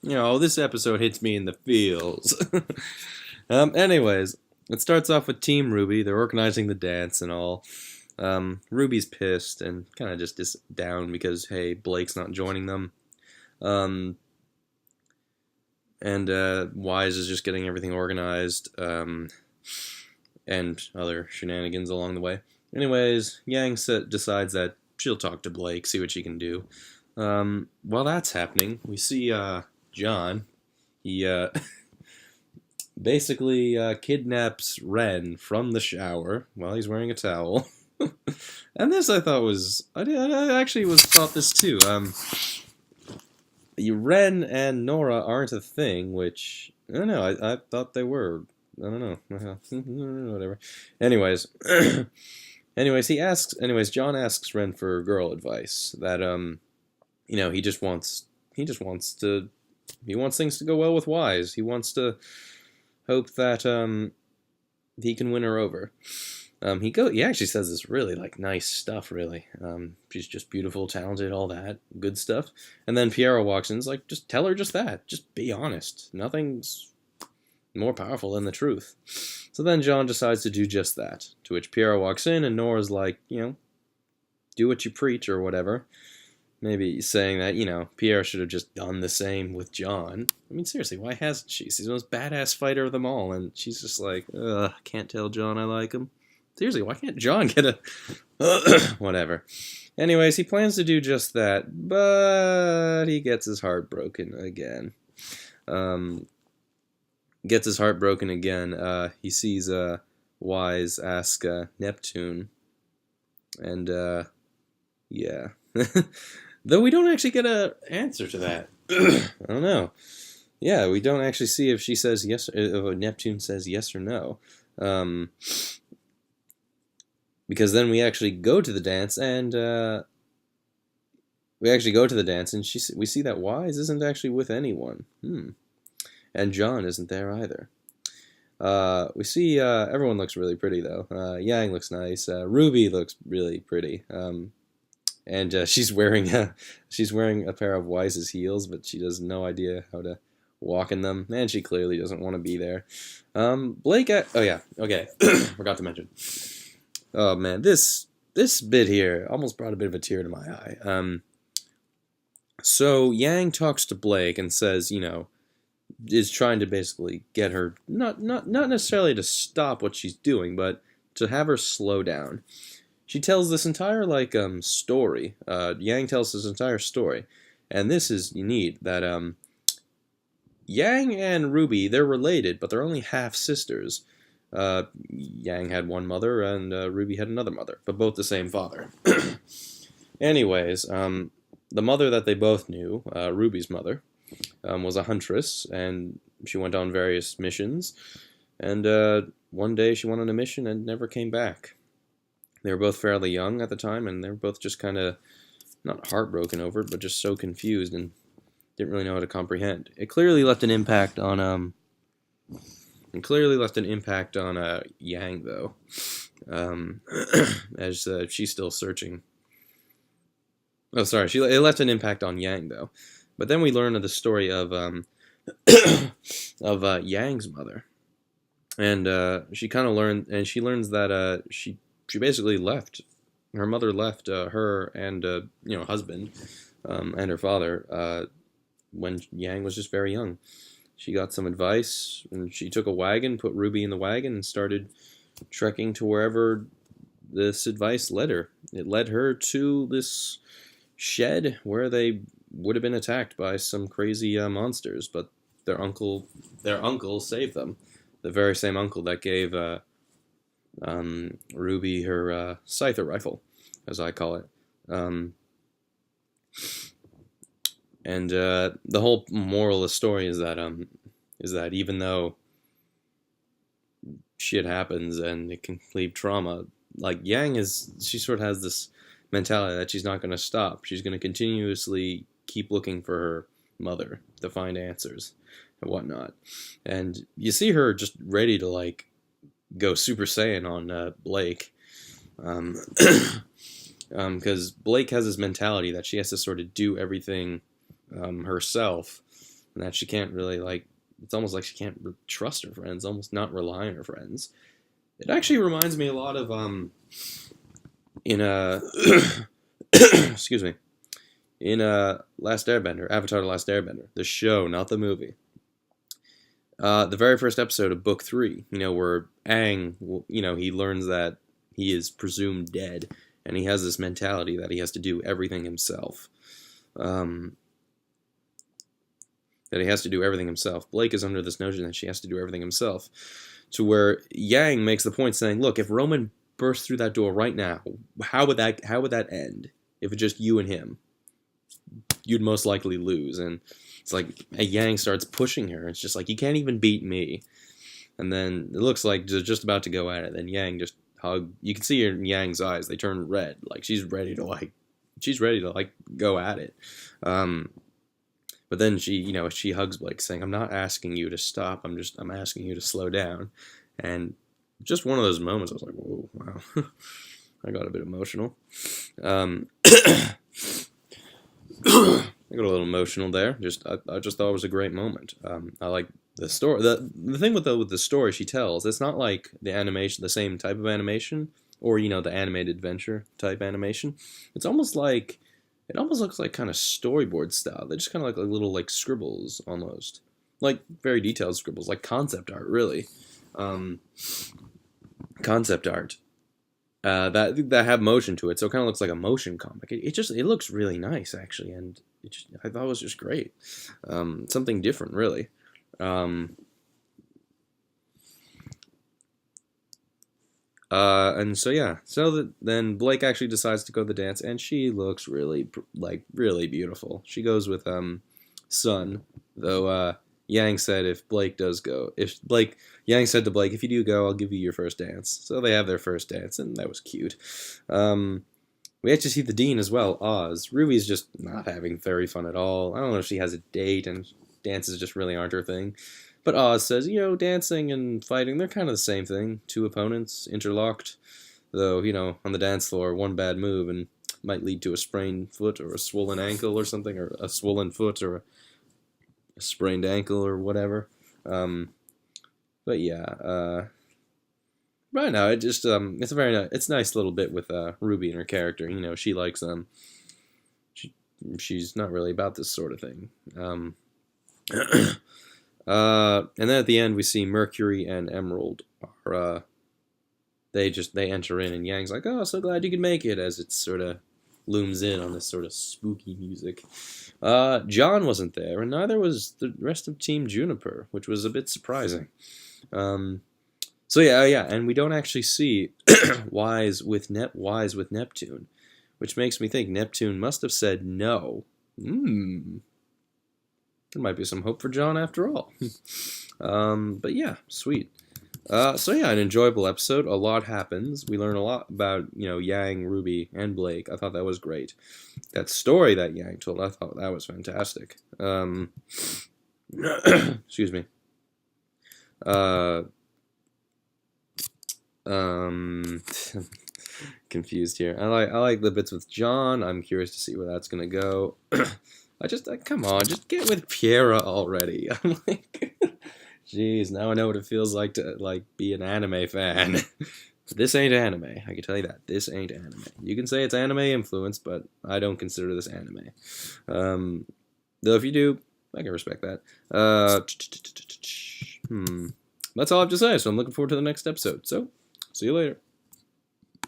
This episode hits me in the feels. Anyways, it starts off with Team RWBY. They're organizing the dance and all. Ruby's pissed and kind of just down because, hey, Blake's not joining them. Um, and Wise is just getting everything organized, and other shenanigans along the way. Anyways, Yang decides that she'll talk to Blake, see what she can do. While that's happening, we see John. He basically kidnaps Ren from the shower while he's wearing a towel. And this I thought was... I actually thought this too. Ren and Nora aren't a thing, which... I don't know, I thought they were. I don't know. Whatever. Anyways... John asks Ren for girl advice. That, he just wants things to go well with Wise. He wants to hope that, he can win her over. He actually says this really, nice stuff, really. She's just beautiful, talented, all that good stuff. And then Piero walks in and is like, just tell her just that. Just be honest. Nothing's more powerful than the truth. So then John decides to do just that, to which Piero walks in and Nora's like, do what you preach or whatever. Maybe saying that, Piero should have just done the same with John. I mean, seriously, why hasn't she? She's the most badass fighter of them all, and she's just like, ugh, can't tell John I like him. Seriously, why can't John get a... Whatever. Anyways, he plans to do just that, but he gets his heart broken again. He sees Wise ask Neptune, and yeah. Though we don't actually get an answer to that. I don't know. Yeah, we don't actually see if she says yes, if Neptune says yes or no. Because then we actually go to the dance, and we see that Wise isn't actually with anyone. And John isn't there either. We see everyone looks really pretty though. Yang looks nice. Ruby looks really pretty. And she's wearing a pair of Wise's heels, but she has no idea how to walk in them, and she clearly doesn't want to be there. Blake. Oh yeah. Okay. Forgot to mention. Oh man, this bit here almost brought a bit of a tear to my eye. So Yang talks to Blake and says, is trying to basically get her not necessarily to stop what she's doing, but to have her slow down. She tells this entire story. Yang tells this entire story, and this is neat that Yang and RWBY, they're related, but they're only half sisters. Yang had one mother, and RWBY had another mother, but both the same father. Anyways, the mother that they both knew, RWBY's mother, was a huntress, and she went on various missions, and one day she went on a mission and never came back. They were both fairly young at the time, and they were both just kind of, not heartbroken over it, but just so confused and didn't really know how to comprehend. It clearly left an impact on, Yang, though, as she's still searching. Oh, sorry, it left an impact on Yang, though. But then we learn of the story of Yang's mother, and she kind of learns that she basically left. Her mother left her and husband and her father when Yang was just very young. She got some advice, and she took a wagon, put RWBY in the wagon, and started trekking to wherever this advice led her. It led her to this shed where they would have been attacked by some crazy monsters, but their uncle saved them. The very same uncle that gave RWBY her scyther rifle, as I call it. And the whole moral of the story is that even though shit happens and it can leave trauma, Yang she sort of has this mentality that she's not going to stop. She's going to continuously keep looking for her mother to find answers and whatnot. And you see her just ready to go Super Saiyan on Blake, because Blake has this mentality that she has to sort of do everything herself, and that she can't really like. It's almost like she can't trust her friends, almost not rely on her friends. It actually reminds me a lot of in excuse me, in Last Airbender, Avatar: The Last Airbender, the show, not the movie. The very first episode of Book 3, where Aang, he learns that he is presumed dead, and he has this mentality that he has to do everything himself. Blake is under this notion that she has to do everything himself, to where Yang makes the point saying, look, if Roman burst through that door right now, how would that end? If it's just you and him, you'd most likely lose. And it's like Yang starts pushing her. It's just like, you can't even beat me. And then it looks like they're just about to go at it. Then Yang just you can see in Yang's eyes, they turn red. Like she's ready to go at it. But then she hugs Blake, saying, I'm not asking you to stop. I'm asking you to slow down. And just one of those moments, I was like, whoa, wow. I got a bit emotional. I got a little emotional there. I just thought it was a great moment. I like the story. The thing with the story she tells, it's not like the animation, the same type of animation, or the animated adventure type animation. It almost looks like kind of storyboard style. They just kind of like little like scribbles almost, like very detailed scribbles, like concept art really. Concept art that have motion to it, so it kind of looks like a motion comic. It looks really nice actually, and I thought it was just great. Something different really. And so yeah, then Blake actually decides to go to the dance, and she looks really really beautiful. She goes with Sun, though. Yang said Yang said to Blake, if you do go, I'll give you your first dance. So they have their first dance, and that was cute. We actually see the Dean as well, Oz. Ruby's just not having very fun at all. I don't know if she has a date, and dances just really aren't her thing. But Oz says, dancing and fighting, they're kind of the same thing. Two opponents, interlocked. Though, on the dance floor, one bad move and might lead to a sprained foot or a swollen ankle or something, or a swollen foot or a sprained ankle or whatever. But yeah, right now it just it's it's a nice little bit with Ruby and her character. She likes she's not really about this sort of thing. And then at the end we see Mercury and Emerald are they enter in, and Yang's like, oh, so glad you could make it, as it sort of looms in on this sort of spooky music. John wasn't there, and neither was the rest of Team Juniper, which was a bit surprising. So yeah, and we don't actually see Wise with Neptune, which makes me think Neptune must have said no. There might be some hope for John after all. But yeah, sweet. So yeah, an enjoyable episode. A lot happens. We learn a lot about, Yang, Ruby, and Blake. I thought that was great. That story that Yang told, I thought that was fantastic. Excuse me. Confused here. I like the bits with John. I'm curious to see where that's gonna go. Come on, just get with Piera already. I'm like, jeez, now I know what it feels like to be an anime fan. This ain't anime. I can tell you that. This ain't anime. You can say it's anime influence, but I don't consider this anime. Though if you do, I can respect that. That's all I have to say, so I'm looking forward to the next episode. So, see you later.